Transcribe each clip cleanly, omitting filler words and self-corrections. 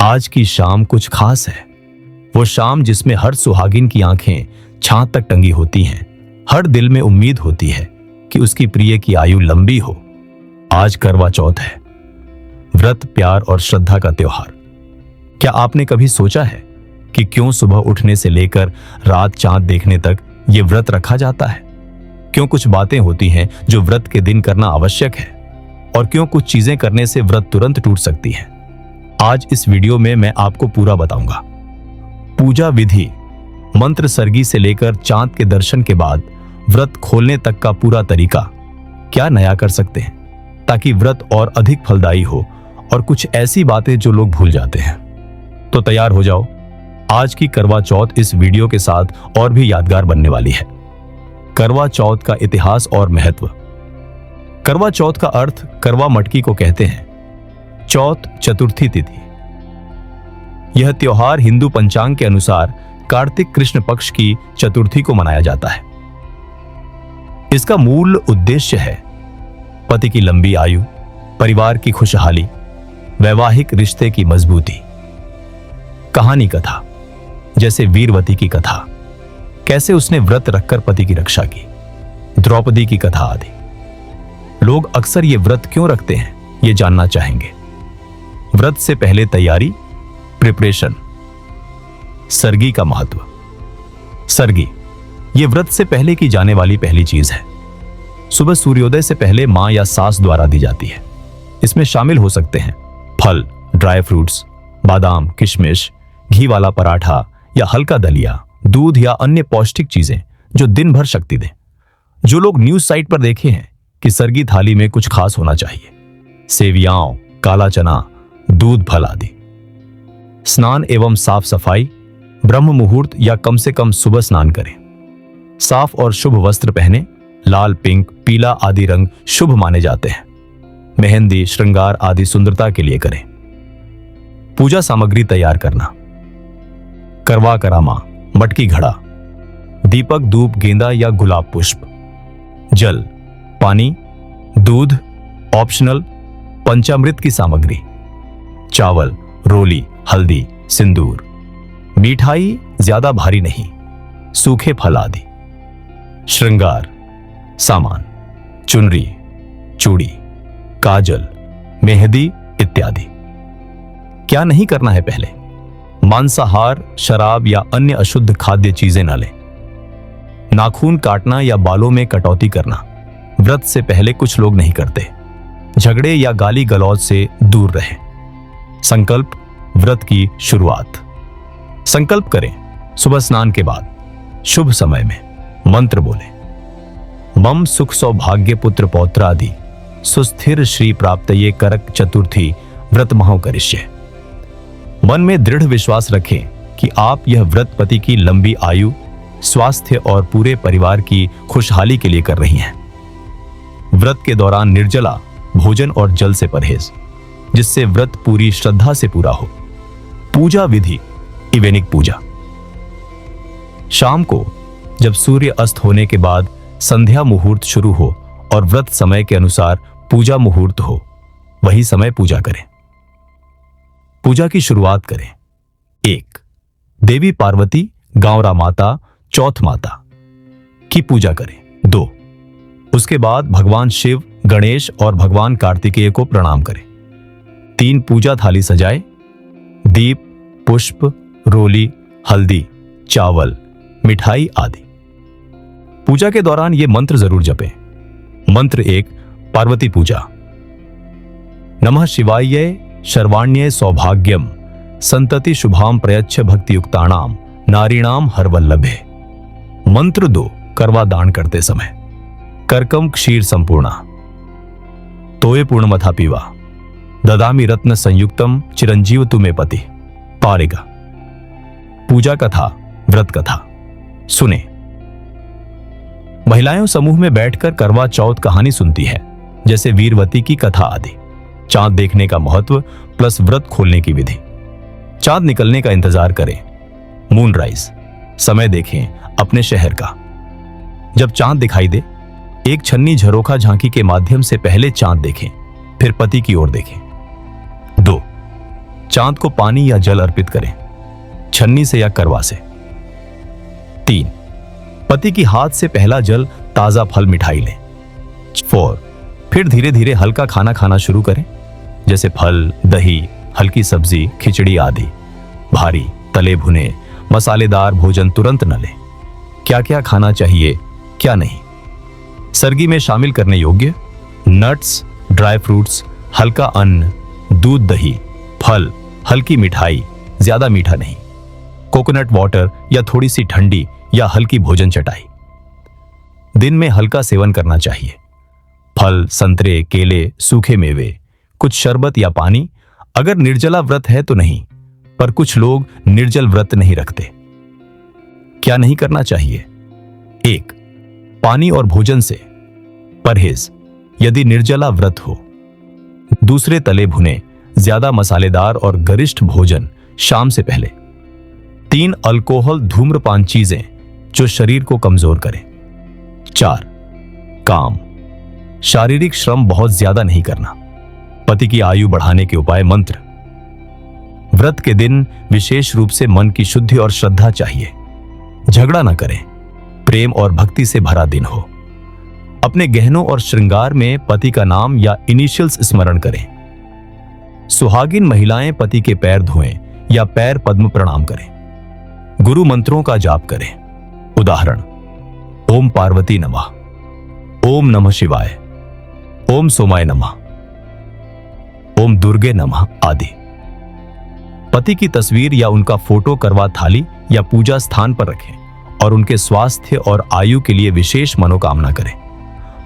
आज की शाम कुछ खास है। वो शाम जिसमें हर सुहागिन की आंखें छांद तक टंगी होती हैं, हर दिल में उम्मीद होती है कि उसकी प्रिय की आयु लंबी हो। आज करवा चौथ है, व्रत, प्यार और श्रद्धा का त्योहार। क्या आपने कभी सोचा है कि क्यों सुबह उठने से लेकर रात चांद देखने तक ये व्रत रखा जाता है? क्यों कुछ बातें होती हैं जो व्रत के दिन करना आवश्यक है, और क्यों कुछ चीजें करने से व्रत तुरंत टूट सकती है? आज इस वीडियो में मैं आपको पूरा बताऊंगा। पूजा विधि, मंत्र सर्गी से लेकर चांद के दर्शन के बाद व्रत खोलने तक का पूरा तरीका, क्या नया कर सकते हैं ताकि व्रत और अधिक फलदायी हो, और कुछ ऐसी बातें जो लोग भूल जाते हैं। तो तैयार हो जाओ, आज की करवा चौथ इस वीडियो के साथ और भी यादगार बनने वाली है। करवा चौथ का इतिहास और महत्व। करवा चौथ का अर्थ करवा मटकी को कहते हैं। चौथ चतुर्थी तिथि। यह त्योहार हिंदू पंचांग के अनुसार कार्तिक कृष्ण पक्ष की चतुर्थी को मनाया जाता है। इसका मूल उद्देश्य है पति की लंबी आयु, परिवार की खुशहाली, वैवाहिक रिश्ते की मजबूती। कहानी कथा, जैसे वीरवती की कथा, कैसे उसने व्रत रखकर पति की रक्षा की, द्रौपदी की कथा आदि। लोग अक्सर ये व्रत क्यों रखते हैं, ये जानना चाहेंगे। व्रत से पहले तैयारी, प्रिपरेशन। सर्गी का महत्व। सर्गी ये व्रत से पहले की जाने वाली पहली चीज है। सुबह सूर्योदय से पहले मां या सास द्वारा दी जाती है। इसमें शामिल हो सकते हैं फल, ड्राई फ्रूट्स, बादाम, किशमिश, घी वाला पराठा या हल्का दलिया, दूध या अन्य पौष्टिक चीजें जो दिन भर शक्ति दें। जो लोग न्यूज साइट पर देखे हैं कि सर्गी थाली में कुछ खास होना चाहिए, सेवियाओं, काला चना, दूध, फल आदि। स्नान एवं साफ सफाई, ब्रह्म मुहूर्त या कम से कम सुबह स्नान करें। साफ और शुभ वस्त्र पहने। लाल, पिंक, पीला आदि रंग शुभ माने जाते हैं। मेहंदी, श्रृंगार आदि सुंदरता के लिए करें। पूजा सामग्री तैयार करना। करवा करामा, मटकी घड़ा, दीपक, धूप, गेंदा या गुलाब पुष्प, जल, पानी, दूध ऑप्शनल, पंचामृत की सामग्री, चावल, रोली, हल्दी, सिंदूर, मिठाई ज्यादा भारी नहीं, सूखे फल आदि। श्रृंगार सामान, चुनरी, चूड़ी, काजल, मेहंदी इत्यादि। क्या नहीं करना है पहले? मांसाहार, शराब या अन्य अशुद्ध खाद्य चीजें न लें। नाखून काटना या बालों में कटौती करना व्रत से पहले कुछ लोग नहीं करते। झगड़े या गाली गलौज से दूर रहें। संकल्प, व्रत की शुरुआत। संकल्प करें सुबह स्नान के बाद, शुभ समय में। मंत्र बोले, मम सुख सौभाग्य पुत्र पौत्र आदि सुस्थिर श्री प्राप्तये करक चतुर्थी व्रत महो करिष्ये। मन में दृढ़ विश्वास रखें कि आप यह व्रत पति की लंबी आयु, स्वास्थ्य और पूरे परिवार की खुशहाली के लिए कर रही हैं। व्रत के दौरान निर्जला भोजन और जल से परहेज, जिससे व्रत पूरी श्रद्धा से पूरा हो। पूजा विधि, इवेनिक पूजा। शाम को जब सूर्य अस्त होने के बाद संध्या मुहूर्त शुरू हो और व्रत समय के अनुसार पूजा मुहूर्त हो, वही समय पूजा करें। पूजा की शुरुआत करें। 1. देवी पार्वती, गांवरा माता, चौथ माता की पूजा करें। 2. उसके बाद भगवान शिव, गणेश और भगवान कार्तिकेय को प्रणाम करें। 3. पूजा थाली सजाए। दीप, पुष्प, रोली, हल्दी, चावल, मिठाई आदि। पूजा के दौरान ये मंत्र जरूर जपें। मंत्र 1, पार्वती पूजा। नमः शिवाय शर्वाण्ये सौभाग्यम संतति शुभाम प्रयच्छ भक्तियुक्तानाम नारीणाम हरवल्लभे। मंत्र 2, करवा दान करते समय। कर्कम क्षीर संपूर्णा, तोये पूर्णमथा पीवा, ददामि रत्न संयुक्तम चिरंजीव तुमे पति पारेगा। पूजा कथा, व्रत कथा सुने। महिलाएं समूह में बैठकर करवा चौथ कहानी सुनती है, जैसे वीरवती की कथा आदि। चांद देखने का महत्व प्लस व्रत खोलने की विधि। चांद निकलने का इंतजार करें। मूनराइज, समय देखें अपने शहर का। जब चांद दिखाई दे, एक छन्नी झरोखा झांकी के माध्यम से पहले चांद देखें, फिर पति की ओर देखें। 2. चांद को पानी या जल अर्पित करें, छन्नी से या करवा से। 3. पति की हाथ से पहला जल, ताजा फल, मिठाई लें। 4. फिर धीरे धीरे हल्का खाना खाना शुरू करें, जैसे फल, दही, हल्की सब्जी, खिचड़ी आदि। भारी, तले भुने, मसालेदार भोजन तुरंत न लें। क्या क्या खाना चाहिए, क्या नहीं। सर्गी में शामिल करने योग्य नट्स, ड्राई फ्रूट्स, हल्का अन्न, दूध, दही, फल, हल्की मिठाई, ज्यादा मीठा नहीं। कोकोनट वाटर या थोड़ी सी ठंडी या हल्की भोजन चटाई। दिन में हल्का सेवन करना चाहिए। फल, संतरे, केले, सूखे मेवे, कुछ शरबत या पानी। अगर निर्जला व्रत है तो नहीं, पर कुछ लोग निर्जल व्रत नहीं रखते। क्या नहीं करना चाहिए? 1. पानी और भोजन से परहेज, यदि निर्जला व्रत हो। दूसरे, तले भुने, ज्यादा मसालेदार और गरिष्ठ भोजन शाम से पहले। 3. अल्कोहल, धूम्रपान चीजें जो शरीर को कमजोर करें। 4. काम, शारीरिक श्रम बहुत ज्यादा नहीं करना। पति की आयु बढ़ाने के उपाय मंत्र। व्रत के दिन विशेष रूप से मन की शुद्धि और श्रद्धा चाहिए। झगड़ा न करें, प्रेम और भक्ति से भरा दिन हो। अपने गहनों और श्रृंगार में पति का नाम या इनिशियल्स स्मरण करें। सुहागिन महिलाएं पति के पैर धोएं या पैर पद्म प्रणाम करें। गुरु मंत्रों का जाप करें। उदाहरण: ओम पार्वती नमः, ओम नमः शिवाय, ओम सोमाय नमः, ओम दुर्गे नमः आदि। पति की तस्वीर या उनका फोटो करवा थाली या पूजा स्थान पर रखें और उनके स्वास्थ्य और आयु के लिए विशेष मनोकामना करें।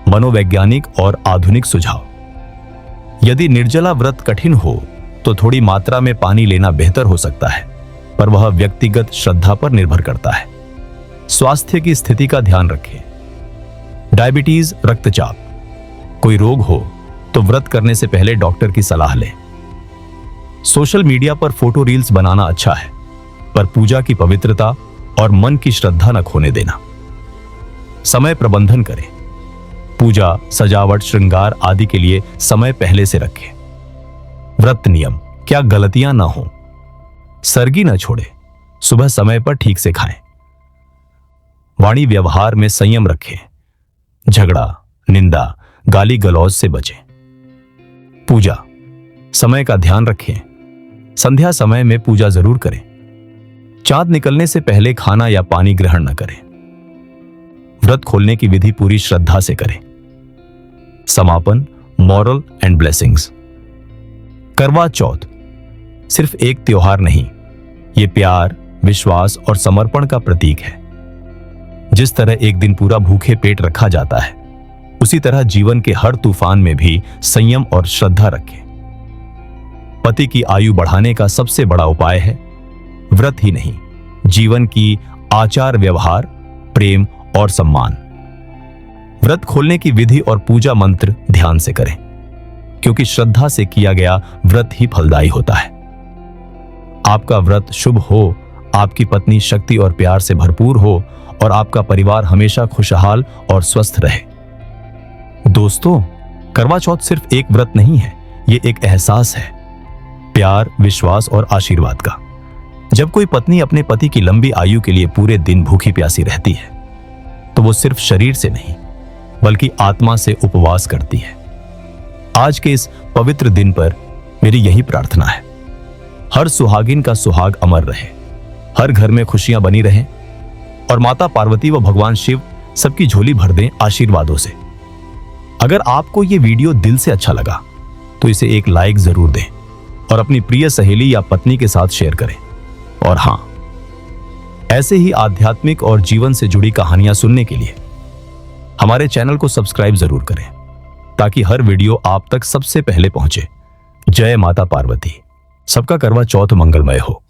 मनोवैज्ञानिक और आधुनिक सुझाव: यदि निर्जला व्रत कठिन हो तो थोड़ी मात्रा में पानी लेना बेहतर हो सकता है, पर वह व्यक्तिगत श्रद्धा पर निर्भर करता है। स्वास्थ्य की स्थिति का ध्यान रखें। डायबिटीज, रक्तचाप, कोई रोग हो तो व्रत करने से पहले डॉक्टर की सलाह लें। सोशल मीडिया पर फोटो रील्स बनाना अच्छा है, पर पूजा की पवित्रता और मन की श्रद्धा न खोने देना। समय प्रबंधन करें। पूजा, सजावट, श्रृंगार आदि के लिए समय पहले से रखें। व्रत नियम: क्या गलतियां ना हो। सर्गी न छोड़े, सुबह समय पर ठीक से खाएं। वाणी व्यवहार में संयम रखें। झगड़ा, निंदा, गाली गलौज से बचें। पूजा, समय का ध्यान रखें। संध्या समय में पूजा जरूर करें। चांद निकलने से पहले खाना या पानी ग्रहण न करें। व्रत खोलने की विधि पूरी श्रद्धा से करें। समापन, मॉरल एंड ब्लेसिंग्स। करवा चौथ सिर्फ एक त्योहार नहीं, ये प्यार, विश्वास और समर्पण का प्रतीक है। जिस तरह एक दिन पूरा भूखे पेट रखा जाता है, उसी तरह जीवन के हर तूफान में भी संयम और श्रद्धा रखें। पति की आयु बढ़ाने का सबसे बड़ा उपाय है व्रत ही नहीं, जीवन की आचार व्यवहार, प्रेम और सम्मान। व्रत खोलने की विधि और पूजा मंत्र ध्यान से करें, क्योंकि श्रद्धा से किया गया व्रत ही फलदायी होता है। आपका व्रत शुभ हो, आपकी पत्नी शक्ति और प्यार से भरपूर हो और आपका परिवार हमेशा खुशहाल और स्वस्थ रहे। दोस्तों, करवा चौथ सिर्फ एक व्रत नहीं है, ये एक एहसास है प्यार, विश्वास और आशीर्वाद का। जब कोई पत्नी अपने पति की लंबी आयु के लिए पूरे दिन भूखी प्यासी रहती है, तो वो सिर्फ शरीर से नहीं बल्कि आत्मा से उपवास करती है। आज के इस पवित्र दिन पर मेरी यही प्रार्थना है, हर सुहागिन का सुहाग अमर रहे, हर घर में खुशियां बनी रहें और माता पार्वती व भगवान शिव सबकी झोली भर दें आशीर्वादों से। अगर आपको ये वीडियो दिल से अच्छा लगा तो इसे एक लाइक जरूर दें और अपनी प्रिय सहेली या पत्नी के साथ शेयर करें। और हां, ऐसे ही आध्यात्मिक और जीवन से जुड़ी कहानियां सुनने के लिए हमारे चैनल को सब्सक्राइब जरूर करें, ताकि हर वीडियो आप तक सबसे पहले पहुंचे। जय माता पार्वती। सबका करवा चौथ मंगलमय हो।